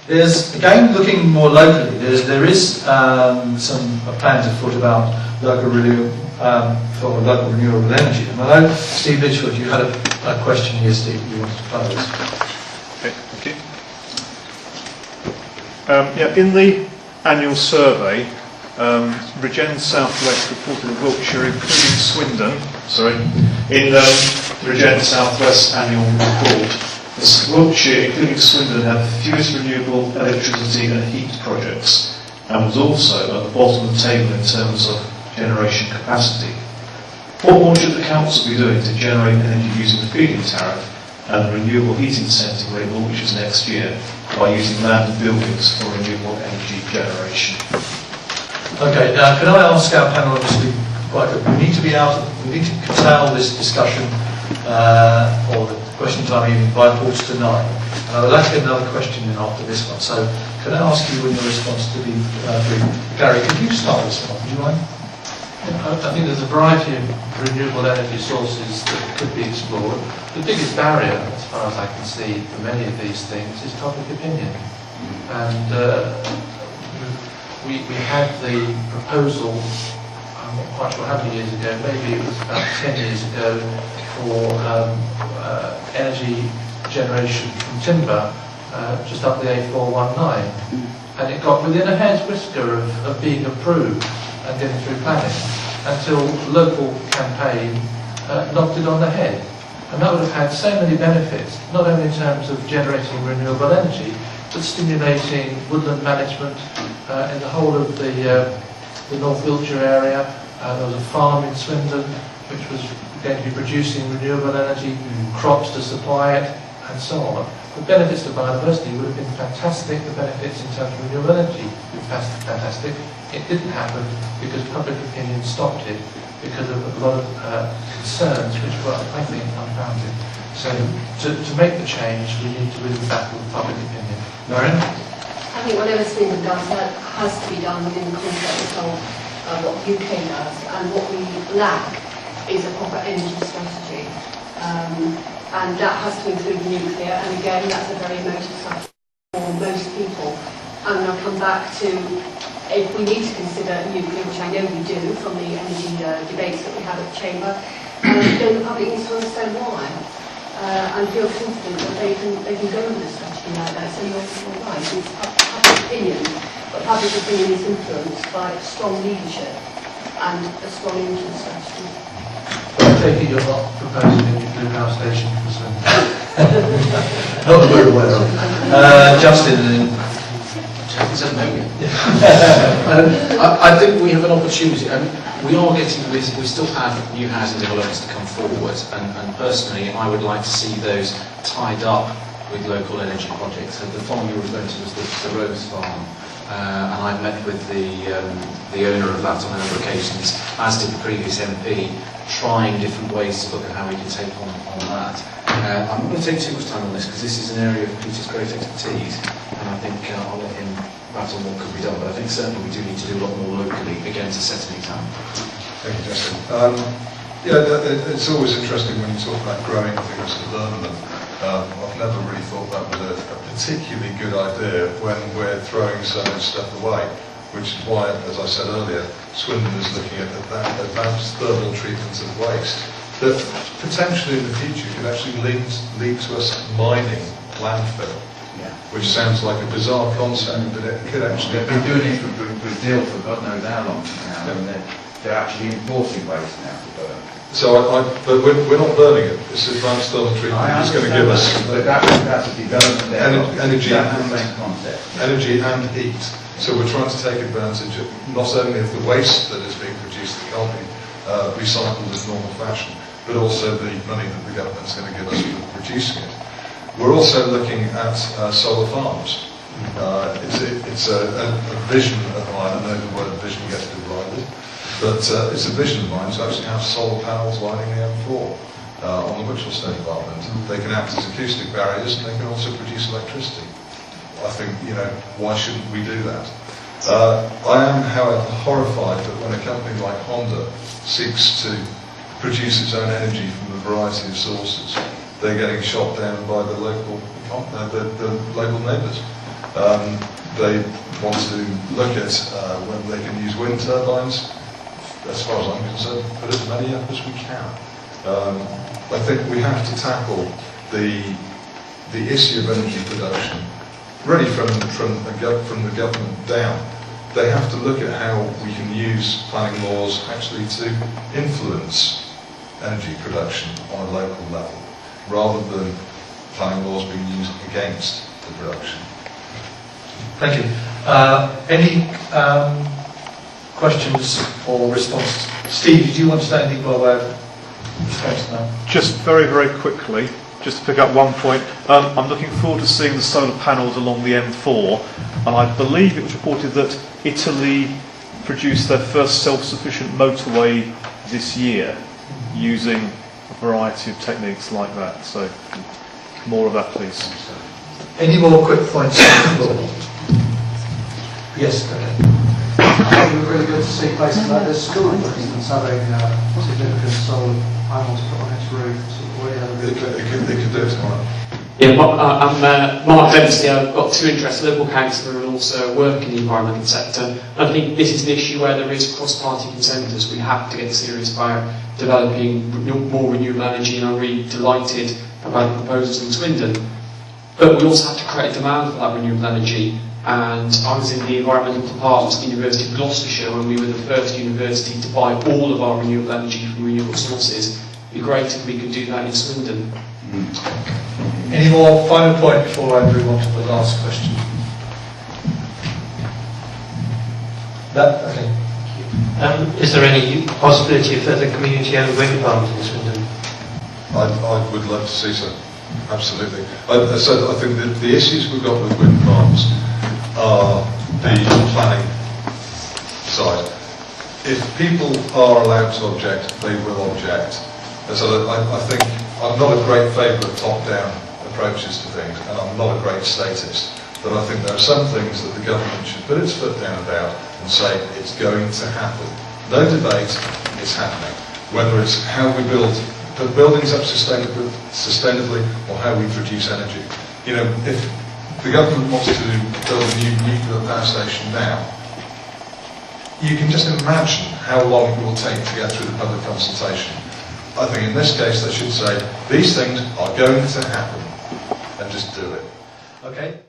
There's, again, looking more locally, there is some plans afoot about local for local renewable energy. And I know, Steve Litchfield, you had a question here, Steve, you wanted to pose. Okay, thank you. In the annual survey, Regen Southwest reported that Wiltshire, including Swindon, in the Regen Southwest annual report, Wiltshire, including Swindon, had the fewest renewable electricity and heat projects, and was also at the bottom of the table in terms of generation capacity. What more should the council be doing to generate energy using the feed-in tariff and the renewable heat incentive rate launches next year by using land and buildings for renewable energy generation? Okay, now can I ask our panel, obviously, we need to curtail this discussion or the question time evening by 8:45. And I would like to get another question in after this one. So can I ask you in your response to be brief? Gary, could you start this one? Would you mind? I think there's a variety of renewable energy sources that could be explored. The biggest barrier, as far as I can see, for many of these things is public opinion. And we had the proposal, I'm not quite sure how many years ago, maybe it was about 10 years ago, for energy generation from timber just up the A419. And it got within a hair's whisker of being approved and getting through planning, until local campaign knocked it on the head. And that would have had so many benefits, not only in terms of generating renewable energy, but stimulating woodland management in the whole of the North Wiltshire area. There was a farm in Swindon which was going to be producing renewable energy, crops to supply it, and so on. The benefits to biodiversity would have been fantastic. The benefits in terms of renewable energy would have been fantastic. It didn't happen because public opinion stopped it because of a lot of concerns which were, I think, unfounded. So to make the change, we need to really battle public opinion. Marion? I think whatever Swindon does, that has to be done within the context of what the UK does, and what we lack is a proper energy strategy. And that has to include nuclear, and again, that's a very emotive subject for most people. And I'll come back to, if we need to consider nuclear, which I know we do from the energy debates that we have at the Chamber, then the public needs to understand why, and feel confident that they can go with a strategy like that. So you're right, it's public opinion, but public opinion is influenced by strong leadership and a strong energy strategy. I take it you're not proposing a nuclear power station for Swindon? Not that we're aware of. Justin. I think we have an opportunity. I mean, we still have new housing developments to come forward, and personally, I would like to see those tied up with local energy projects. So the farm you were referring to was the Rose Farm, and I've met with the owner of that on a number of occasions, as did the previous MP, trying different ways to look at how we can take on that. I'm not going to take too much time on this because this is an area of Peter's great expertise, and I think I'll let him rattle on what could be done, but I think certainly we do need to do a lot more locally, again, to set an example. Thank you, Justin. It's always interesting when you talk about growing things and learn them. I've never really thought that was a particularly good idea when we're throwing so much stuff away, which is why, as I said earlier, Swindon is looking at that advanced thermal treatment of waste that potentially in the future could actually lead to us mining landfill. Which sounds like a bizarre concept, but it could actually... They've been doing it for a good deal for God knows how long now, and they're actually importing waste now to burn. So, but we're not burning it. This advanced thermal treatment is going to give us... But that's a development there. Energy and heat. So we're trying to take advantage of not only of the waste that is being produced that can't be recycled in normal fashion, but also the money that the government's going to give us for producing it. We're also looking at solar farms. It's a vision of mine. I know the word vision gets divided, but it's a vision of mine to actually have solar panels lining the M4 on the Whittlestone Department. They can act as acoustic barriers, and they can also produce electricity. I think, why shouldn't we do that? I am, however, horrified that when a company like Honda seeks to produce its own energy from a variety of sources, they're getting shot down by the local neighbours. They want to look at whether they can use wind turbines. As far as I'm concerned, put as many up as we can. I think we have to tackle the issue of energy production really from the government down. They have to look at how we can use planning laws actually to influence energy production on a local level, rather than planning laws being used against the production. Thank you. Any questions or responses? Steve, did you want to say anything by way of response to that? Just very, very quickly, just to pick up one point, I'm looking forward to seeing the solar panels along the M4, and I believe it was reported that Italy produced their first self-sufficient motorway this year using a variety of techniques like that. So more of that, please. Any more quick points on the floor? Yes, go ahead. It would be really good to see places like this school, for instance, having significant solar panels put on its roof. They could do it tomorrow. Yeah, I'm Mark Dempsey. I've got two interests, local councillor and also work in the environmental sector. I think this is an issue where there is cross-party consensus. We have to get serious about developing more renewable energy, and I'm really delighted about the proposals in Swindon. But we also have to create demand for that renewable energy. And I was in the environmental department at the University of Gloucestershire when we were the first university to buy all of our renewable energy from renewable sources. It'd be great if we could do that in Swindon. Any more final point before I move on to the last question? That, okay. Is there any possibility of further community-owned wind farms in Swindon? I would love to see so. Absolutely. I think that the issues we've got with wind farms are the planning side. If people are allowed to object, they will object. And so I think I'm not a great favourite of top-down approaches to things, and I'm not a great statist, but I think there are some things that the government should put its foot down about and say it's going to happen. No debate, it's happening. Whether it's how we put buildings up sustainably or how we produce energy. You know, if the government wants to build a new nuclear power station now, you can just imagine how long it will take to get through the public consultation. I think in this case they should say, these things are going to happen, and just do it. Okay.